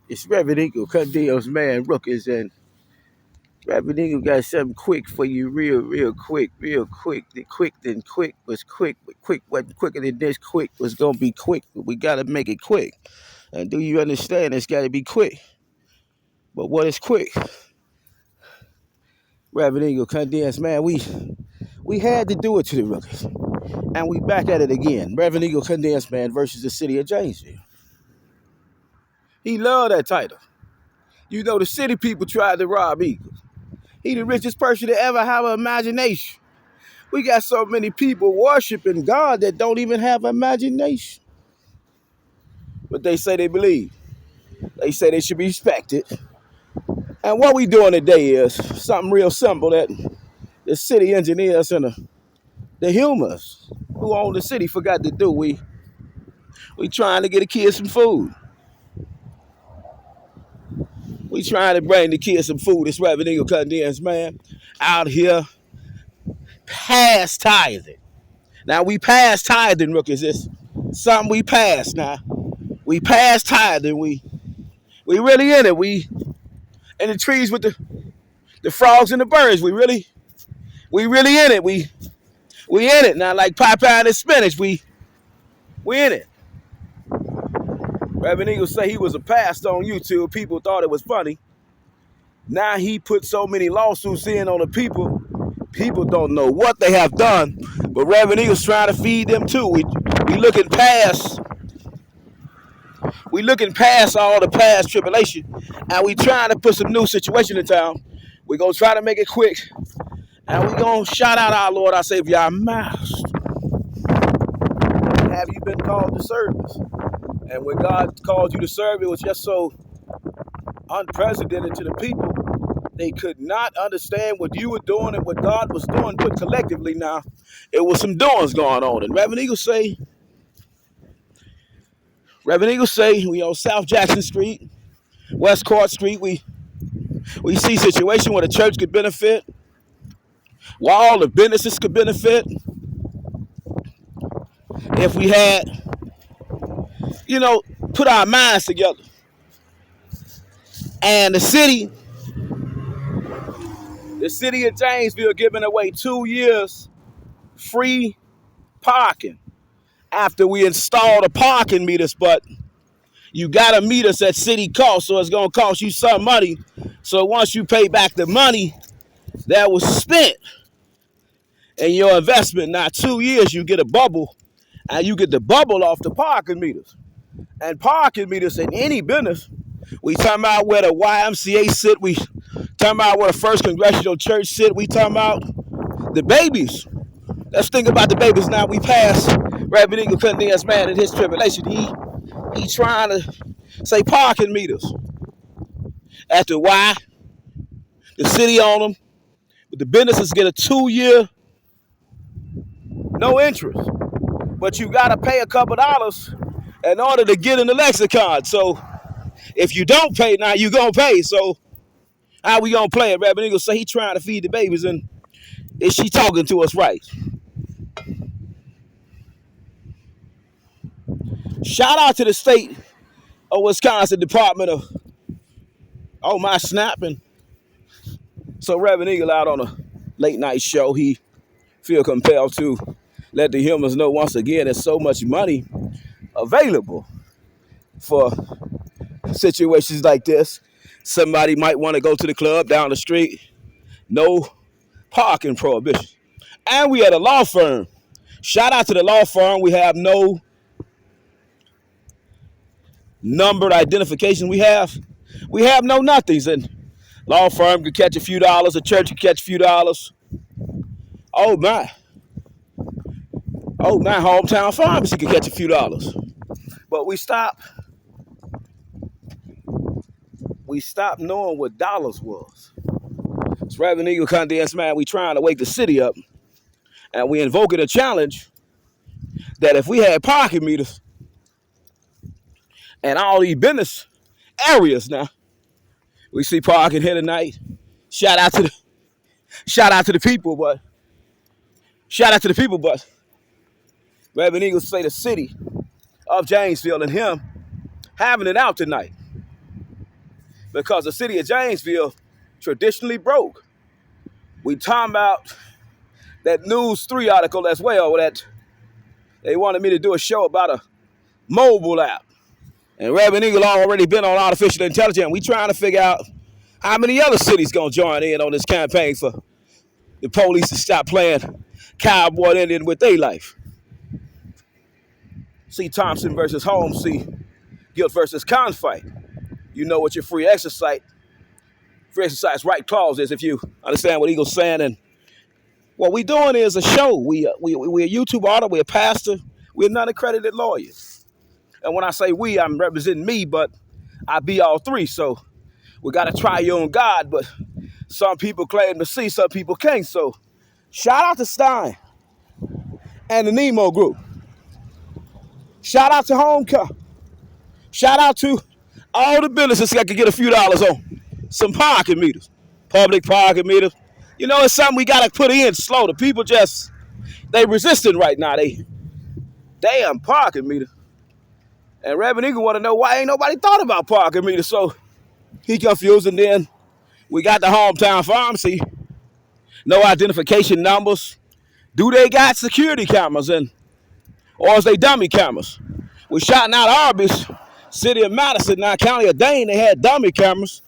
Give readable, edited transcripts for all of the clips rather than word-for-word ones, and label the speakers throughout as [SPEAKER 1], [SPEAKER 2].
[SPEAKER 1] It's Reverend Eagle, cut deals, man, rookies, and Reverend Eagle got something quick for you, real quick, real quick. The quick then quick was quick, but quick wasn't quicker than this. Quick was gonna be quick, but we gotta make it quick. And do you understand? It's gotta be quick. But what is quick? Reverend Eagle, cut deals, man. We had to do it to the rookies, and we back at it again. Reverend Eagle, condensed man versus the city of Janesville. He loved that title. You know, the city people tried to rob Eagle. He the richest person to ever have an imagination. We got so many people worshiping God that don't even have imagination. But they say they believe. They say they should be respected. And what we doing today is something real simple that the city engineers and the humans who own the city forgot to do. We trying to get the kids some food. We trying to bring the kids some food. This Reverend Eagle condensed man out here past tithing. Now we past tithing, rookies. It's something we passed now. We past tithing. We really in it. We in the trees with the frogs and the birds. We really in it. We in it now, like Popeye and the spinach. We in it. Reverend Eagle say he was a pastor on YouTube. People thought it was funny. Now he put so many lawsuits in on the people. People don't know what they have done, but Reverend Eagle's trying to feed them too. We looking past. We looking past all the past tribulation, and we trying to put some new situation in town. We gonna try to make it quick, and we gonna shout out our Lord, our Savior, our Master. Have you been called to service? And when God called you to serve, it was just so unprecedented to the people. They could not understand what you were doing and what God was doing, but collectively now, it was some doings going on. And Reverend Eagle say, we on South Jackson Street, West Court Street, we see situation where the church could benefit, while all the businesses could benefit, if we had, put our minds together. And the city of Janesville giving away 2 years free parking after we install the parking meters, but you got to meet us at city cost, so it's going to cost you some money. So once you pay back the money that was spent in your investment, now 2 years you get a bubble, and you get the bubble off the parking meters. And parking meters in any business, we talking about where the YMCA sit, we talking about where the First Congressional Church sit, we talking about the babies. Let's think about the babies now. We passed Reverend Eagle condensed man in his tribulation. He trying to say parking meters. After why the city on them, but the businesses get a 2 year no interest. But you gotta pay a couple dollars in order to get in the lexicon. So if you don't pay now, you gonna pay. So how we gonna play it? Reverend Eagle say he trying to feed the babies, and is she talking to us right? Shout out to the state of Wisconsin Department of my snapping. So Reverend Eagle out on a late night show, he feel compelled to let the humans know once again there's so much money available for situations like this. Somebody might want to go to the club down the street, no parking prohibition. And we at a law firm. Shout out to the law firm. We have no numbered identification. We have no nothings. And law firm could catch a few dollars. A church could catch a few dollars. Oh my, hometown pharmacy could catch a few dollars. But we stopped knowing what dollars was. It's Reverend Eagle condensed man. We trying to wake the city up, and we invoking a challenge that if we had parking meters and all these business areas now, we see parking here tonight. Shout out to the people, but Reverend Eagle say the city of Janesville and him having it out tonight. because the city of Janesville traditionally broke. We talking about that News 3 article as well, that they wanted me to do a show about a mobile app. And Reverend Eagle already been on artificial intelligence. We trying to figure out how many other cities going to join in on this campaign for the police to stop playing cowboy Indian with their life. C. Thompson versus Holmes, C. Guilt versus Confight. You know what your free exercise right clause is if you understand what Eagle's saying. And what we doing is a show. We're a YouTube author, we're a pastor, we're non-accredited lawyers. And when I say we, I'm representing me, but I be all three. So we got to try your own God, but some people claim to see, some people can't. So shout out to Stein and the Nemo group. Shout out to Homecoming. Shout out to all the businesses that could get a few dollars on some parking meters, public parking meters. You know, it's something we got to put in slow. The people just, they resisting right now. They damn parking meter. And Reverend Eagle want to know why ain't nobody thought about parking meters. So he confused. And then we got the hometown pharmacy. No identification numbers. Do they got security cameras or is they dummy cameras? We shouting out Arby's, city of Madison, now county of Dane, they had dummy cameras.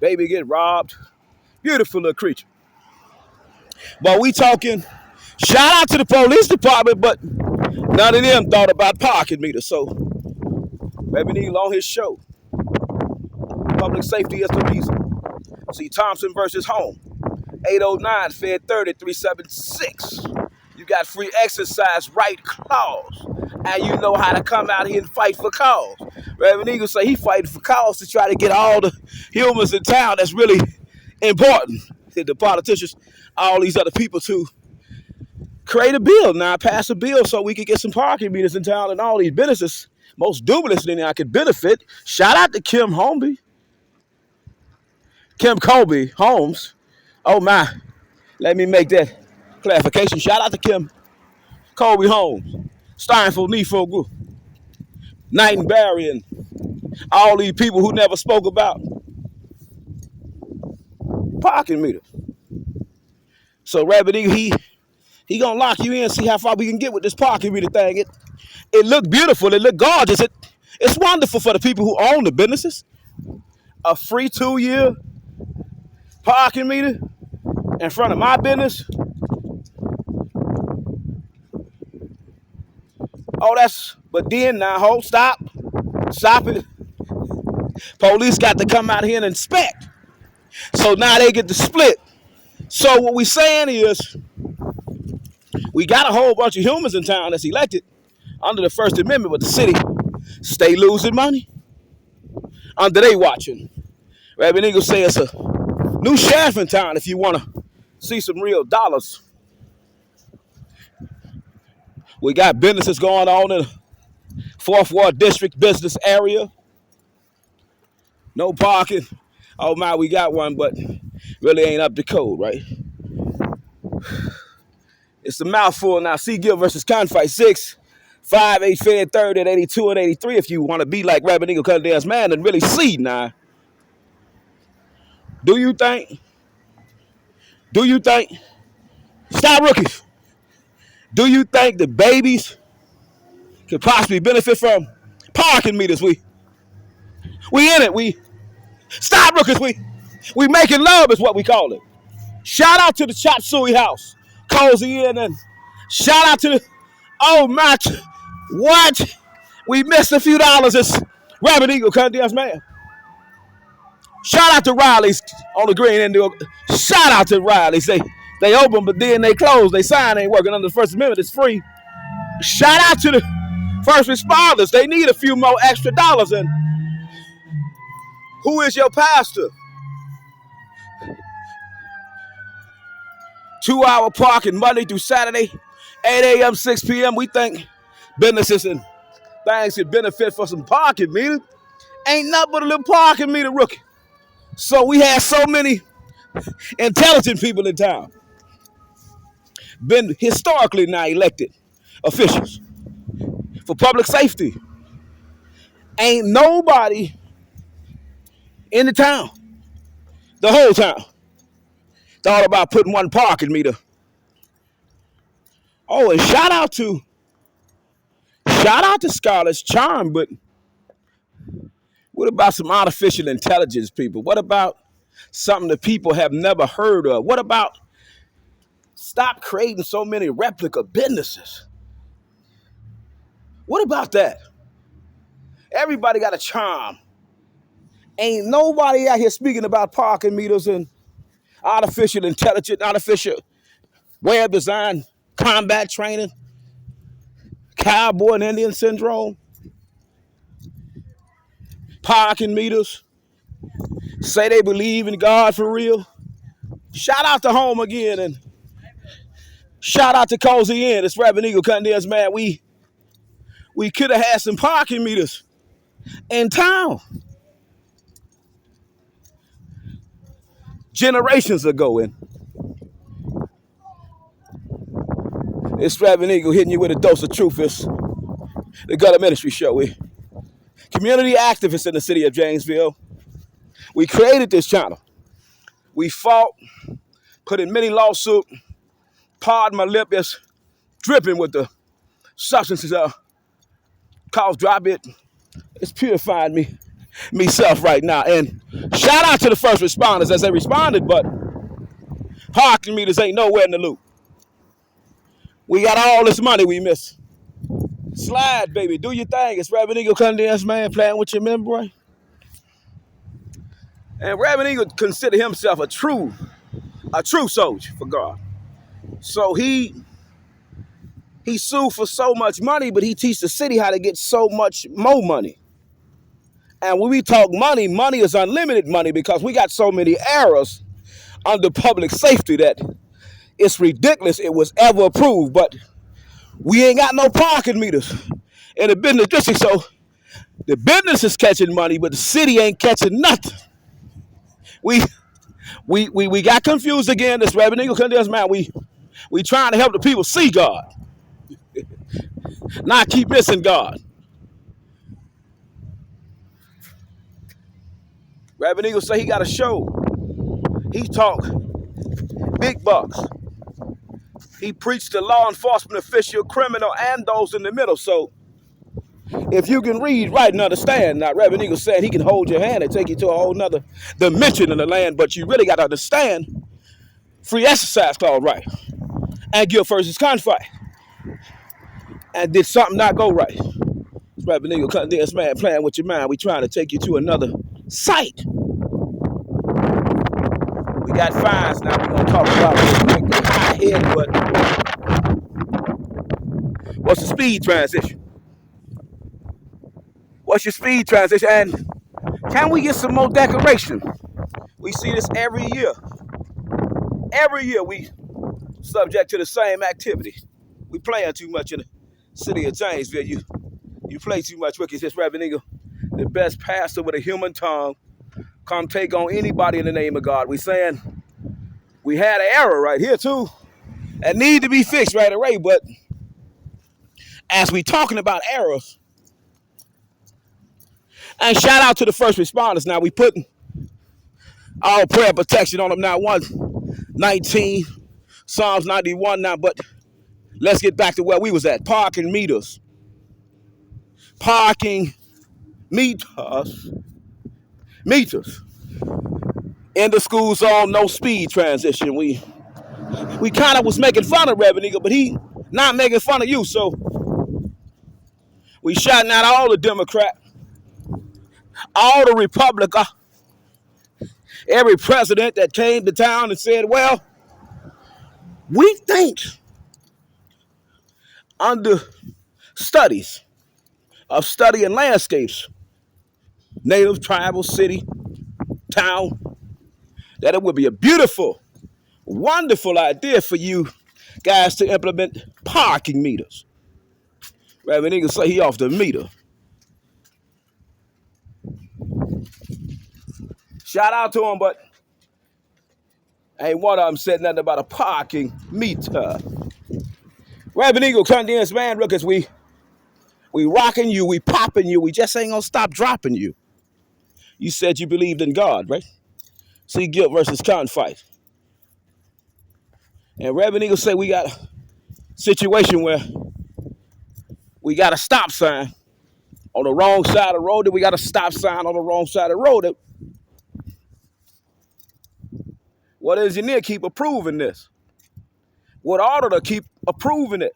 [SPEAKER 1] Baby get robbed. Beautiful little creature. But we talking, shout out to the police department, but none of them thought about parking meters. So Reverend Eagle on his show. Public safety is the reason. See Thompson versus Home. 809 Fed 30 376. You got free exercise right clause. And you know how to come out here and fight for cause. Reverend Eagle say he fighting for cause to try to get all the humans in town that's really important. The politicians, all these other people to create a bill now, pass a bill so we can get some parking meters in town and all these businesses, most dubious than I could benefit. Shout out to Kim Colby Holmes. Oh my, let me make that clarification. Shout out to Kim Colby Holmes, Steinfeld Nefo Group, Knight and Barry, and all these people who never spoke about parking meters. So Rabbit Eagle, he gonna lock you in, see how far we can get with this parking meter thing. It looked beautiful, it looked gorgeous. It's wonderful for the people who own the businesses. A free 2-year parking meter in front of my business. Oh, but then now, hold, stop it. Police got to come out here and inspect. So now they get to split. So what we saying is, we got a whole bunch of humans in town that's elected under the First Amendment, but the city stay losing money under they watching. Reverend Eagle say it's a new sheriff in town if you want to see some real dollars. We got businesses going on in the 4th Ward District business area. No parking. Oh my, we got one, but really ain't up to code, right? It's a mouthful now. C. Gill versus Confight 6, 5, 8, Fed 30 at 82 and 83. If you want to be like Reverend Eagle Cutting Man and really see now. Do you think? Stop rookies. Do you think the babies could possibly benefit from parking meters? We in it. We stop rookies. We making love is what we call it. Shout out to the Chop Suey House, Cozy Inn, and shout out to the what? We missed a few dollars. It's Reverend Eagle Condemns Man. Shout out to Riley's on the green end. Shout out to Riley's. They open, but then they close. They sign ain't working under the First Amendment. It's free. Shout out to the first responders. They need a few more extra dollars. And who is your pastor? 2-hour parking Monday through Saturday, 8 a.m., 6 p.m. We think businesses and things could benefit for some parking meters. Ain't nothing but a little parking meter rookie. So we had so many intelligent people in town. Been historically now elected officials for public safety. Ain't nobody in the town, the whole town. Thought about putting one parking meter. Oh, and shout out to Scarlett's Charm, but what about some artificial intelligence people? What about something that people have never heard of? What about stop creating so many replica businesses? What about that? Everybody got a charm. Ain't nobody out here speaking about parking meters and artificial intelligence, artificial web design, combat training, cowboy and Indian syndrome, parking meters, say they believe in God for real. Shout out to Home again and shout out to Cozy Inn. It's Reverend Eagle Condensed, man. We could have had some parking meters in town generations ago. And it's Reverend Eagle hitting you with a dose of truth. It's the Gutter Ministry Show. We community activists in the city of Janesville. We created this channel. We fought, put in many lawsuits. Pardon my lip, is dripping with the substances called drop it. It's purifying myself right now. And shout out to the first responders as they responded, but parking meters ain't nowhere in the loop. We got all this money we miss. Slide, baby. Do your thing. It's Reverend Eagle Condensed, man, playing with your membrane. And Reverend Eagle considered himself a true soldier for God. So he sued for so much money, but he teach the city how to get so much more money. And when we talk money, money is unlimited money because we got so many errors under public safety that it's ridiculous it was ever approved. But we ain't got no parking meters in the business district, so the business is catching money, but the city ain't catching nothing. We got confused again. This Reverend Eagle Condensed, man. We trying to help the people see God, not keep missing God. Reverend Eagle say he got a show. He talk big bucks. He preached to law enforcement official, criminal, and those in the middle. So if you can read, write, and understand, now Reverend Eagle said he can hold your hand and take you to a whole nother dimension in the land, but you really got to understand free exercise clause right. And guilt versus conflict. And did something not go right? It's Reverend Eagle Condensed, man, playing with your mind. We trying to take you to another site. We got fines now. We're going to talk about it high head, but what's the speed transition? What's your speed transition? And can we get some more decoration? We see this every year. Every year we subject to the same activity. We playing too much in the city of Janesville. You play too much wicked. This Reverend Eagle, the best pastor with a human tongue, come take on anybody in the name of God. We saying we had an error right here too and need to be fixed right away. But as we talking about errors, and shout out to the first responders. Now we putting all prayer protection on them now. 119, Psalms 91 now. But let's get back to where we was at. Parking meters. Parking meters. In the school zone, no speed transition. We kind of was making fun of Reverend Eagle, but he not making fun of you. So we shouting out all the Democrat, all the Republican, every president that came to town and said, well, we think under studies of studying landscapes, native, tribal, city, town, that it would be a beautiful, wonderful idea for you guys to implement parking meters. Reverend Eagle say he off the meter. Shout out to him, but ain't one of them said nothing about a parking meter. Reverend Eagle Condensed, man, look, as we rocking you, we popping you, we just ain't gonna stop dropping you. You said you believed in God, right? See, guilt versus conflict. And Reverend Eagle say we got a situation where we got a stop sign on the wrong side of the road, that we got a stop sign on the wrong side of the road. What engineer keep approving this? What auditor keep approving it?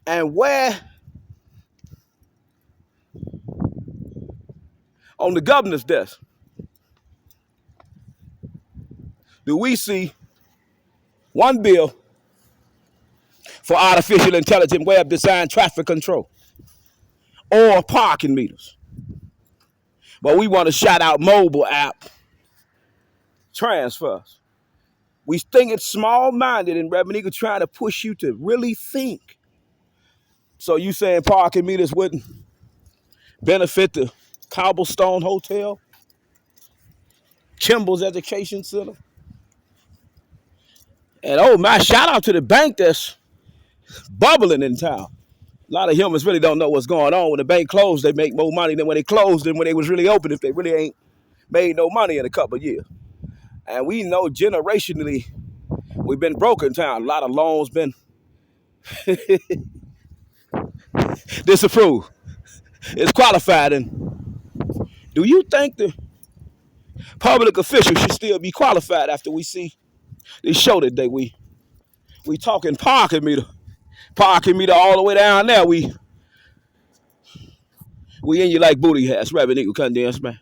[SPEAKER 1] And where on the governor's desk do we see one bill for artificial intelligent web design traffic control or parking meters? But we want to shout out mobile app transfers. We think it's small-minded, and Reverend Eagle trying to push you to really think. So you saying parking meters wouldn't benefit the Cobblestone Hotel, Kimball's Education Center? And oh my, shout out to the bank that's bubbling in town. A lot of humans really don't know what's going on. When the bank closed, they make more money than when they closed than when they was really open, if they really ain't made no money in a couple of years. And we know generationally, we've been broke in town. A lot of loans been disapproved. It's qualified. And do you think the public officials should still be qualified after we see this show today? We talking parking meter all the way down there. We in you like booty hats. Reverend Eagle, condensed, man.